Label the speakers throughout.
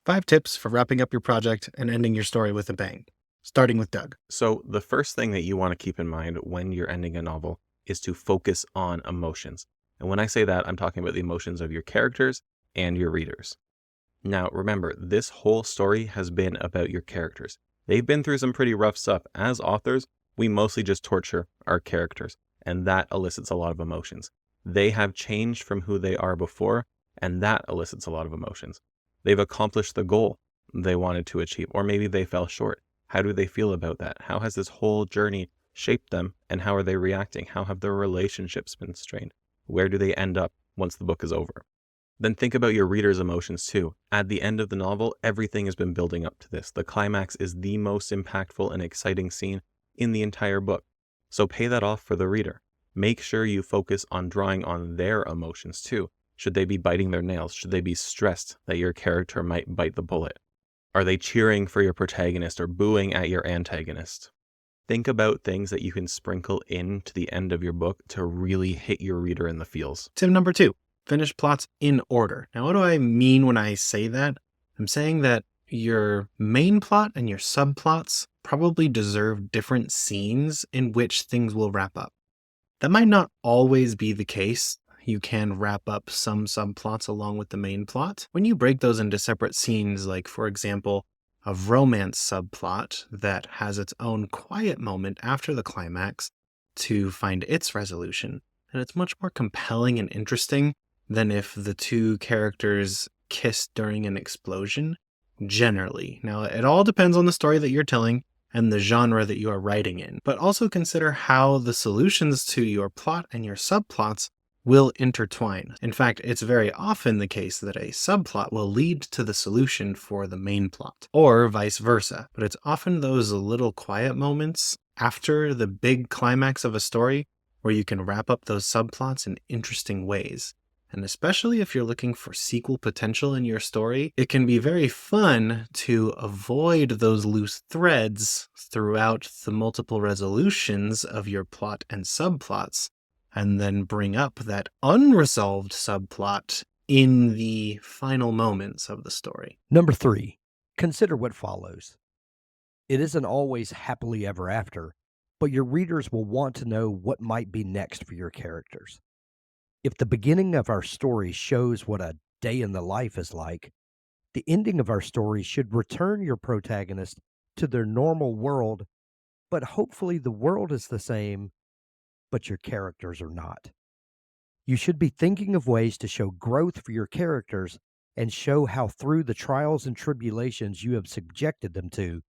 Speaker 1: 5 tips for wrapping up your project and ending your story with a bang. Starting with Doug.
Speaker 2: So, the first thing that you want to keep in mind when you're ending a novel is to focus on emotions. And when I say that, I'm talking about the emotions of your characters and your readers. Now, remember, this whole story has been about your characters. They've been through some pretty rough stuff. As authors, we mostly just torture our characters, and that elicits a lot of emotions. They have changed from who they are before, and that elicits a lot of emotions. They've accomplished the goal they wanted to achieve, or maybe they fell short. How do they feel about that? How has this whole journey shaped them, and how are they reacting? How have their relationships been strained? Where do they end up once the book is over? Then think about your reader's emotions too. At the end of the novel, everything has been building up to this. The climax is the most impactful and exciting scene in the entire book. So pay that off for the reader. Make sure you focus on drawing on their emotions too. Should they be biting their nails? Should they be stressed that your character might bite the bullet? Are they cheering for your protagonist or booing at your antagonist? Think about things that you can sprinkle into the end of your book to really hit your reader in the feels.
Speaker 1: Tip number 2. Finish plots in order. Now, what do I mean when I say that? I'm saying that your main plot and your subplots probably deserve different scenes in which things will wrap up. That might not always be the case. You can wrap up some subplots along with the main plot. When you break those into separate scenes, like, for example, a romance subplot that has its own quiet moment after the climax to find its resolution, and it's much more compelling and interesting than if the two characters kissed during an explosion, generally. Now, it all depends on the story that you're telling and the genre that you are writing in, but also consider how the solutions to your plot and your subplots will intertwine. In fact, it's very often the case that a subplot will lead to the solution for the main plot, or vice versa. But it's often those little quiet moments after the big climax of a story where you can wrap up those subplots in interesting ways. And especially if you're looking for sequel potential in your story, it can be very fun to avoid those loose threads throughout the multiple resolutions of your plot and subplots, and then bring up that unresolved subplot in the final moments of the story.
Speaker 3: Number 3, consider what follows. It isn't always happily ever after, but your readers will want to know what might be next for your characters. If the beginning of our story shows what a day in the life is like, the ending of our story should return your protagonist to their normal world, but hopefully the world is the same, but your characters are not. You should be thinking of ways to show growth for your characters and show how through the trials and tribulations you have subjected them to,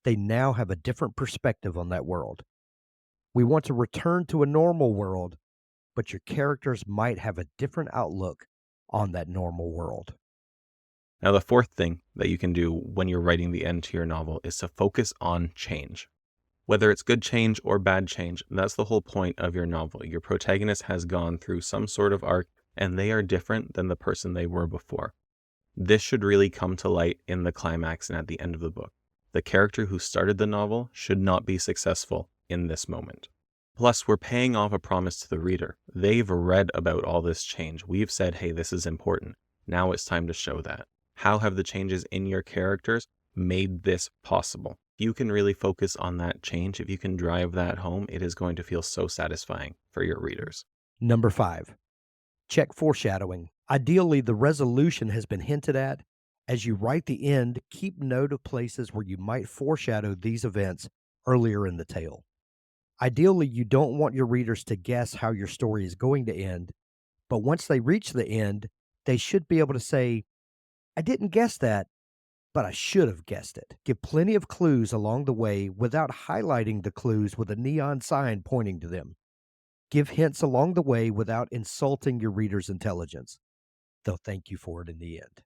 Speaker 3: they now have a different perspective on that world. We want to return to a normal world, but your characters might have a different outlook on that normal world.
Speaker 2: Now, the fourth thing that you can do when you're writing the end to your novel is to focus on change. Whether it's good change or bad change, that's the whole point of your novel. Your protagonist has gone through some sort of arc, and they are different than the person they were before. This should really come to light in the climax and at the end of the book. The character who started the novel should not be successful in this moment. Plus, we're paying off a promise to the reader. They've read about all this change. We've said, hey, this is important. Now it's time to show that. How have the changes in your characters made this possible? If you can really focus on that change, if you can drive that home, it is going to feel so satisfying for your readers.
Speaker 3: Number 5, check foreshadowing. Ideally, the resolution has been hinted at. As you write the end, keep note of places where you might foreshadow these events earlier in the tale. Ideally, you don't want your readers to guess how your story is going to end, but once they reach the end, they should be able to say, I didn't guess that, but I should have guessed it. Give plenty of clues along the way without highlighting the clues with a neon sign pointing to them. Give hints along the way without insulting your reader's intelligence. They'll thank you for it in the end.